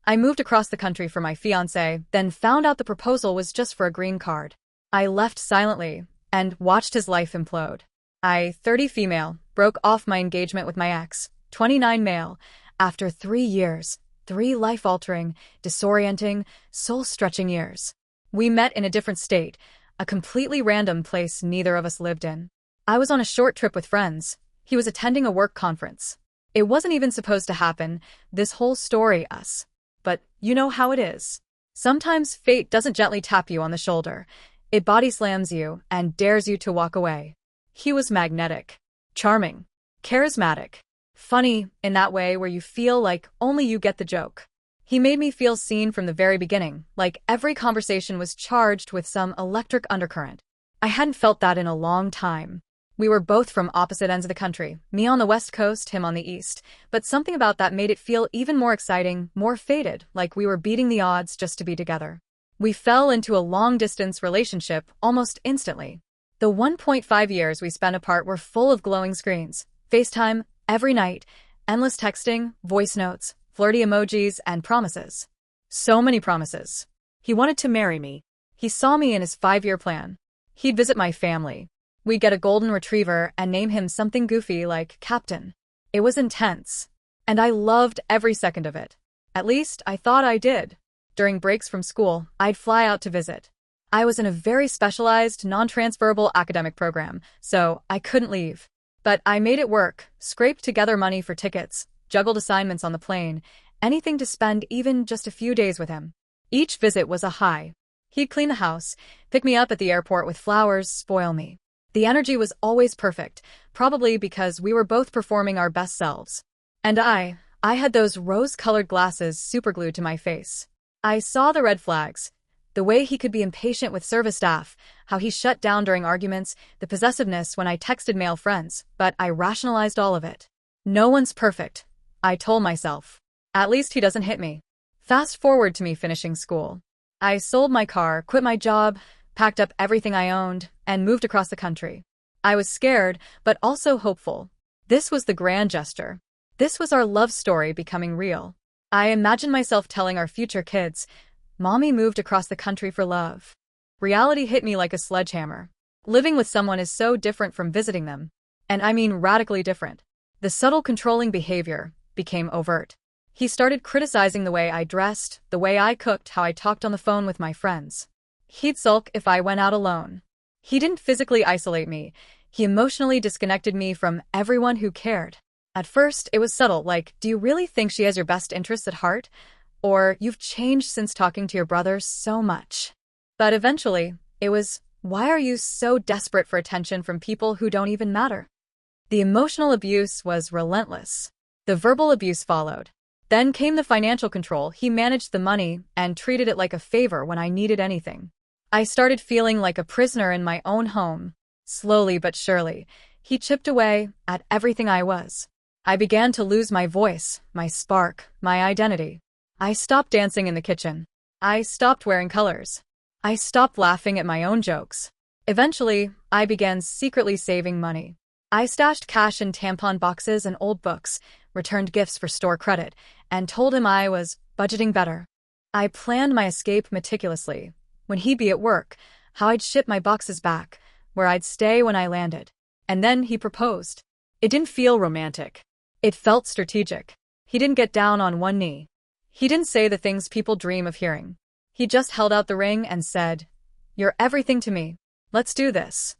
I moved across the country for my fiancé, then found out the proposal was just for a green card. I left silently and watched his life implode. I, 30 female, broke off my engagement with my ex, 29 male, after 3 years, 3 life-altering, disorienting, soul-stretching years. We met in a different state, a completely random place neither of us lived in. I was on a short trip with friends. He was attending a work conference. It wasn't even supposed to happen, this whole story, us. But you know how it is. Sometimes fate doesn't gently tap you on the shoulder. It body slams you and dares you to walk away. He was magnetic, charming, charismatic, funny in that way where you feel like only you get the joke. He made me feel seen from the very beginning, like every conversation was charged with some electric undercurrent. I hadn't felt that in a long time. We were both from opposite ends of the country, me on the West Coast, him on the East, but something about that made it feel even more exciting, more fated, like we were beating the odds just to be together. We fell into a long-distance relationship almost instantly. The 1.5 years we spent apart were full of glowing screens, FaceTime every night, endless texting, voice notes, flirty emojis, and promises. So many promises. He wanted to marry me. He saw me in his 5-year plan. He'd visit my family. We'd get a golden retriever and name him something goofy like Captain. It was intense. And I loved every second of it. At least, I thought I did. During breaks from school, I'd fly out to visit. I was in a very specialized, non-transferable academic program, so I couldn't leave. But I made it work, scraped together money for tickets, juggled assignments on the plane, anything to spend even just a few days with him. Each visit was a high. He'd clean the house, pick me up at the airport with flowers, spoil me. The energy was always perfect, probably because we were both performing our best selves. And I had those rose-colored glasses superglued to my face. I saw the red flags. The way he could be impatient with service staff, how he shut down during arguments, the possessiveness when I texted male friends, but I rationalized all of it. No one's perfect, I told myself. At least he doesn't hit me. Fast forward to me finishing school. I sold my car, quit my job, packed up everything I owned, and moved across the country. I was scared, but also hopeful. This was the grand gesture. This was our love story becoming real. I imagined myself telling our future kids, "Mommy moved across the country for love." Reality hit me like a sledgehammer. Living with someone is so different from visiting them. And I mean radically different. The subtle controlling behavior became overt. He started criticizing the way I dressed, the way I cooked, how I talked on the phone with my friends. He'd sulk if I went out alone. He didn't physically isolate me. He emotionally disconnected me from everyone who cared. At first, it was subtle, like, "Do you really think she has your best interests at heart?" Or, "You've changed since talking to your brother so much." But eventually, it was, "Why are you so desperate for attention from people who don't even matter?" The emotional abuse was relentless. The verbal abuse followed. Then came the financial control. He managed the money and treated it like a favor when I needed anything. I started feeling like a prisoner in my own home. Slowly but surely, he chipped away at everything I was. I began to lose my voice, my spark, my identity. I stopped dancing in the kitchen. I stopped wearing colors. I stopped laughing at my own jokes. Eventually, I began secretly saving money. I stashed cash in tampon boxes and old books, returned gifts for store credit, and told him I was budgeting better. I planned my escape meticulously. When he'd be at work, how I'd ship my boxes back, where I'd stay when I landed. And then he proposed. It didn't feel romantic. It felt strategic. He didn't get down on one knee. He didn't say the things people dream of hearing. He just held out the ring and said, "You're everything to me. Let's do this."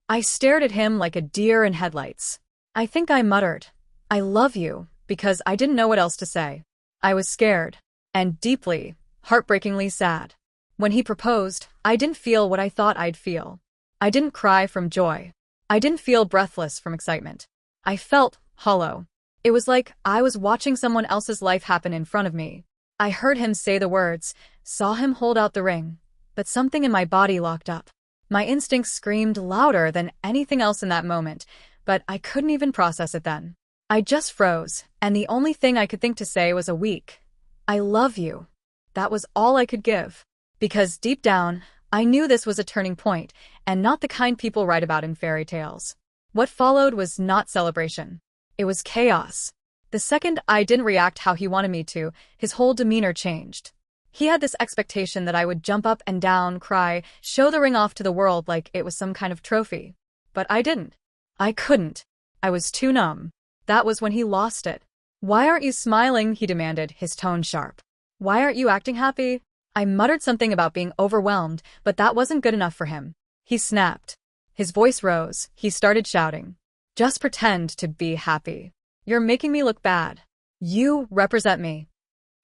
I stared at him like a deer in headlights. I think I muttered, "I love you," because I didn't know what else to say. I was scared and deeply, heartbreakingly sad. When he proposed, I didn't feel what I thought I'd feel. I didn't cry from joy. I didn't feel breathless from excitement. I felt hollow. It was like I was watching someone else's life happen in front of me. I heard him say the words, saw him hold out the ring, but something in my body locked up. My instincts screamed louder than anything else in that moment, but I couldn't even process it then. I just froze, and the only thing I could think to say was a weak, "I love you." That was all I could give. Because deep down, I knew this was a turning point, and not the kind people write about in fairy tales. What followed was not celebration. It was chaos. The second I didn't react how he wanted me to, his whole demeanor changed. He had this expectation that I would jump up and down, cry, show the ring off to the world like it was some kind of trophy. But I didn't. I couldn't. I was too numb. That was when he lost it. "Why aren't you smiling?" he demanded, his tone sharp. "Why aren't you acting happy?" I muttered something about being overwhelmed, but that wasn't good enough for him. He snapped. His voice rose. He started shouting. "Just pretend to be happy. You're making me look bad. You represent me."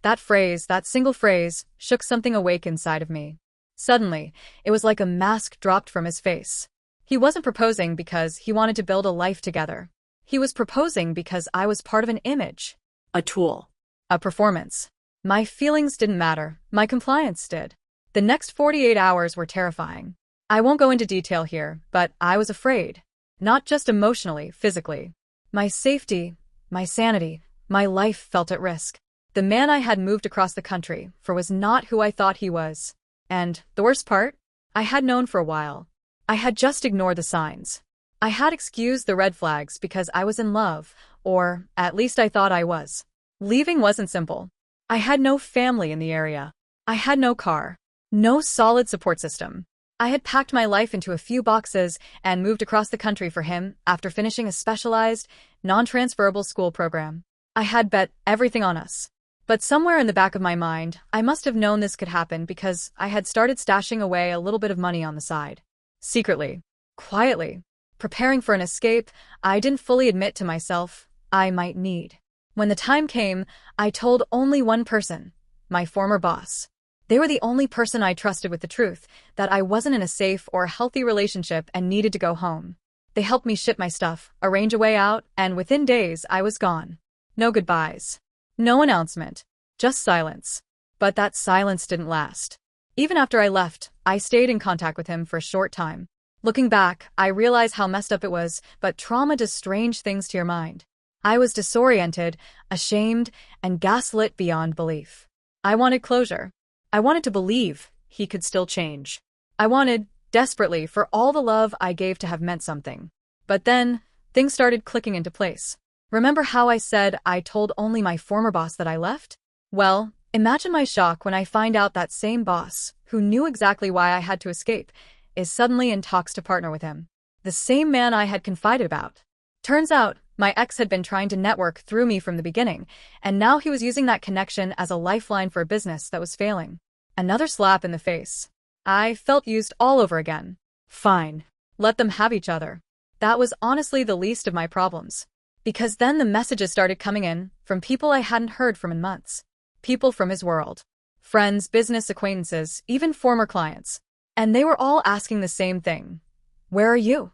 That phrase, that single phrase, shook something awake inside of me. Suddenly, it was like a mask dropped from his face. He wasn't proposing because he wanted to build a life together. He was proposing because I was part of an image. A tool. A performance. My feelings didn't matter. My compliance did. The next 48 hours were terrifying. I won't go into detail here, but I was afraid. Not just emotionally, physically. My safety, my sanity, my life felt at risk. The man I had moved across the country for was not who I thought he was. And the worst part? I had known for a while. I had just ignored the signs. I had excused the red flags because I was in love, or at least I thought I was. Leaving wasn't simple. I had no family in the area. I had no car. No solid support system. I had packed my life into a few boxes and moved across the country for him after finishing a specialized, non-transferable school program. I had bet everything on us. But somewhere in the back of my mind, I must have known this could happen because I had started stashing away a little bit of money on the side. Secretly. Quietly. Preparing for an escape I didn't fully admit to myself I might need. When the time came, I told only one person, my former boss. They were the only person I trusted with the truth, that I wasn't in a safe or healthy relationship and needed to go home. They helped me ship my stuff, arrange a way out, and within days I was gone. No goodbyes. No announcement. Just silence. But that silence didn't last. Even after I left, I stayed in contact with him for a short time. Looking back, I realize how messed up it was, but trauma does strange things to your mind. I was disoriented, ashamed, and gaslit beyond belief. I wanted closure. I wanted to believe he could still change. I wanted, desperately, for all the love I gave to have meant something. But then, things started clicking into place. Remember how I said I told only my former boss that I left? Well, imagine my shock when I find out that same boss, who knew exactly why I had to escape, is suddenly in talks to partner with him. The same man I had confided about. Turns out, my ex had been trying to network through me from the beginning, and now he was using that connection as a lifeline for a business that was failing. Another slap in the face. I felt used all over again. Fine. Let them have each other. That was honestly the least of my problems. Because then the messages started coming in from people I hadn't heard from in months. People from his world. Friends, business acquaintances, even former clients. And they were all asking the same thing. Where are you?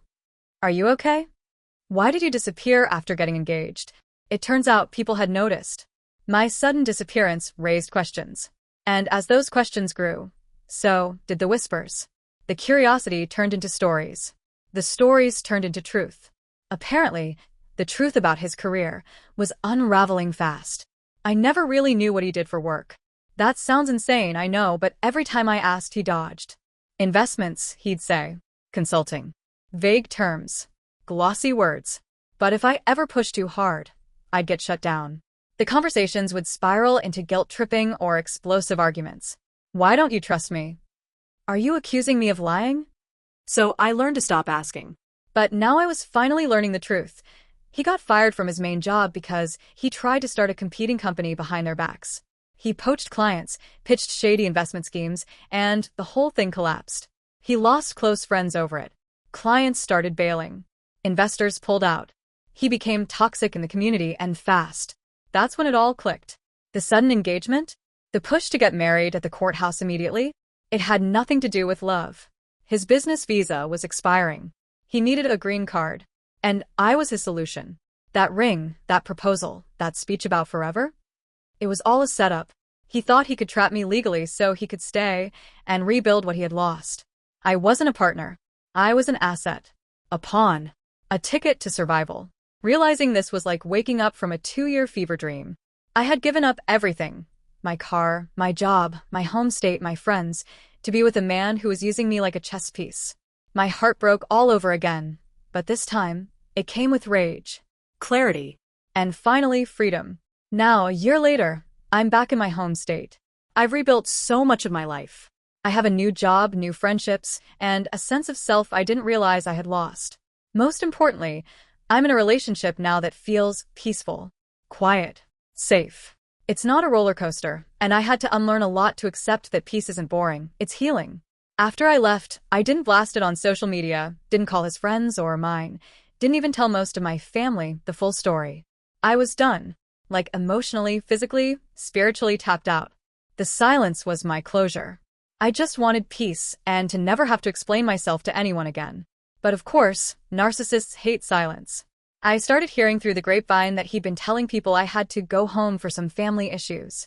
Are you okay? Why did you disappear after getting engaged? It turns out people had noticed. My sudden disappearance raised questions. And as those questions grew, so did the whispers. The curiosity turned into stories. The stories turned into truth. Apparently, the truth about his career was unraveling fast. I never really knew what he did for work. That sounds insane, I know, but every time I asked, he dodged. Investments, he'd say. Consulting. Vague terms. Glossy words. But if I ever pushed too hard, I'd get shut down. The conversations would spiral into guilt-tripping or explosive arguments. Why don't you trust me? Are you accusing me of lying? So I learned to stop asking. But now I was finally learning the truth. He got fired from his main job because he tried to start a competing company behind their backs. He poached clients, pitched shady investment schemes, and the whole thing collapsed. He lost close friends over it. Clients started bailing. Investors pulled out. He became toxic in the community and fast. That's when it all clicked. The sudden engagement? The push to get married at the courthouse immediately? It had nothing to do with love. His business visa was expiring. He needed a green card. And I was his solution. That ring, that proposal, that speech about forever? It was all a setup. He thought he could trap me legally so he could stay and rebuild what he had lost. I wasn't a partner. I was an asset. A pawn. A ticket to survival. Realizing this was like waking up from a 2-year fever dream. I had given up everything. My car, my job, my home state, my friends, to be with a man who was using me like a chess piece. My heart broke all over again. But this time, it came with rage. Clarity. And finally, freedom. Now, a year later, I'm back in my home state. I've rebuilt so much of my life. I have a new job, new friendships, and a sense of self I didn't realize I had lost. Most importantly, I'm in a relationship now that feels peaceful, quiet, safe. It's not a roller coaster, and I had to unlearn a lot to accept that peace isn't boring, it's healing. After I left, I didn't blast it on social media, didn't call his friends or mine, didn't even tell most of my family the full story. I was done, like emotionally, physically, spiritually tapped out. The silence was my closure. I just wanted peace and to never have to explain myself to anyone again. But of course, narcissists hate silence. I started hearing through the grapevine that he'd been telling people I had to go home for some family issues.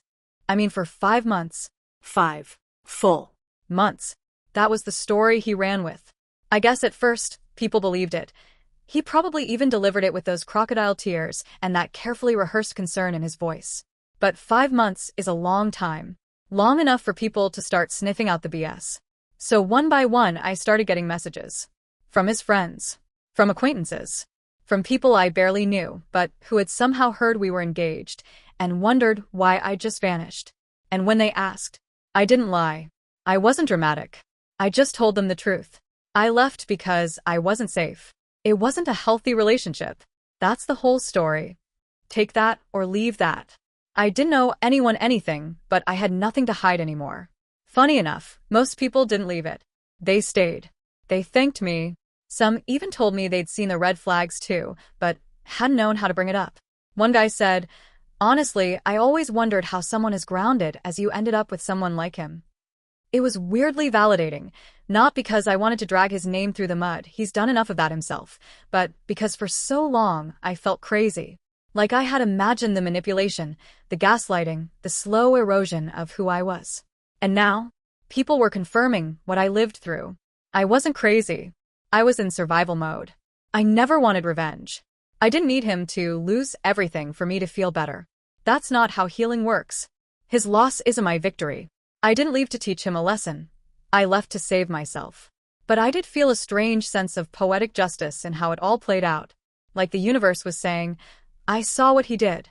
I mean, for 5 months. 5 full months. That was the story he ran with. I guess at first, people believed it. He probably even delivered it with those crocodile tears and that carefully rehearsed concern in his voice. But 5 months is a long time. Long enough for people to start sniffing out the BS. So one by one, I started getting messages. From his friends. From acquaintances. From people I barely knew, but who had somehow heard we were engaged and wondered why I just vanished. And when they asked, I didn't lie. I wasn't dramatic. I just told them the truth. I left because I wasn't safe. It wasn't a healthy relationship. That's the whole story. Take that or leave that. I didn't owe anyone anything, but I had nothing to hide anymore. Funny enough, most people didn't leave it. They stayed. They thanked me. Some even told me they'd seen the red flags too, but hadn't known how to bring it up. One guy said, honestly, I always wondered how someone is grounded as you ended up with someone like him. It was weirdly validating, not because I wanted to drag his name through the mud, he's done enough of that himself, but because for so long I felt crazy. Like I had imagined the manipulation, the gaslighting, the slow erosion of who I was. And now, people were confirming what I lived through. I wasn't crazy. I was in survival mode. I never wanted revenge. I didn't need him to lose everything for me to feel better. That's not how healing works. His loss isn't my victory. I didn't leave to teach him a lesson. I left to save myself. But I did feel a strange sense of poetic justice in how it all played out. Like the universe was saying, I saw what he did.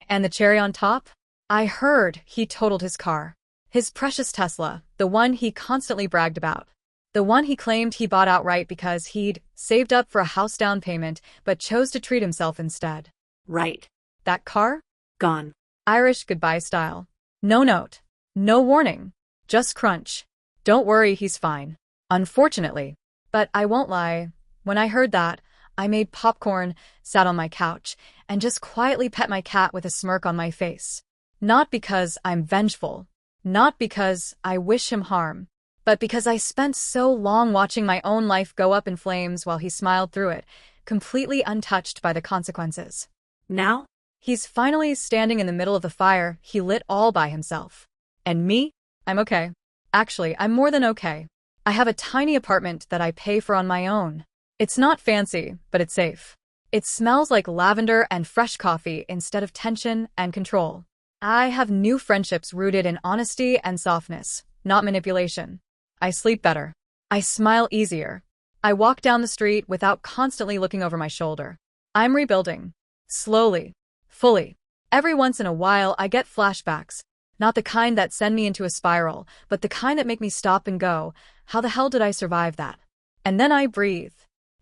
And the cherry on top? I heard he totaled his car. His precious Tesla, the one he constantly bragged about. The one he claimed he bought outright because he'd saved up for a house down payment but chose to treat himself instead. Right. That car? Gone. Irish goodbye style. No note. No warning. Just crunch. Don't worry, he's fine. Unfortunately. But I won't lie. When I heard that, I made popcorn, sat on my couch, and just quietly pet my cat with a smirk on my face. Not because I'm vengeful. Not because I wish him harm. But because I spent so long watching my own life go up in flames while he smiled through it, completely untouched by the consequences. Now? He's finally standing in the middle of the fire he lit all by himself. And me? I'm okay. Actually, I'm more than okay. I have a tiny apartment that I pay for on my own. It's not fancy, but it's safe. It smells like lavender and fresh coffee instead of tension and control. I have new friendships rooted in honesty and softness, not manipulation. I sleep better. I smile easier. I walk down the street without constantly looking over my shoulder. I'm rebuilding. Slowly. Fully. Every once in a while I get flashbacks. Not the kind that send me into a spiral, but the kind that make me stop and go, how the hell did I survive that? And then I breathe.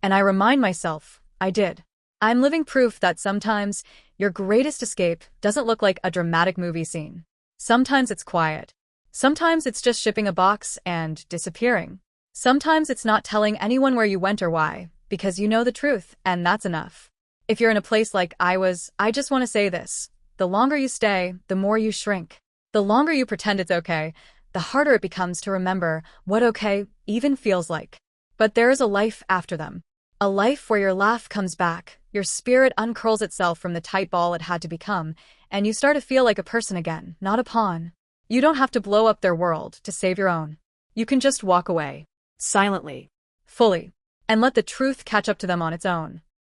And I remind myself, I did. I'm living proof that sometimes your greatest escape doesn't look like a dramatic movie scene. Sometimes it's quiet. Sometimes it's just shipping a box and disappearing. Sometimes it's not telling anyone where you went or why, because you know the truth, and that's enough. If you're in a place like I was, I just want to say this. The longer you stay, the more you shrink. The longer you pretend it's okay, the harder it becomes to remember what okay even feels like. But there is a life after them. A life where your laugh comes back, your spirit uncurls itself from the tight ball it had to become, and you start to feel like a person again, not a pawn. You don't have to blow up their world to save your own. You can just walk away. Silently. Fully. And let the truth catch up to them on its own.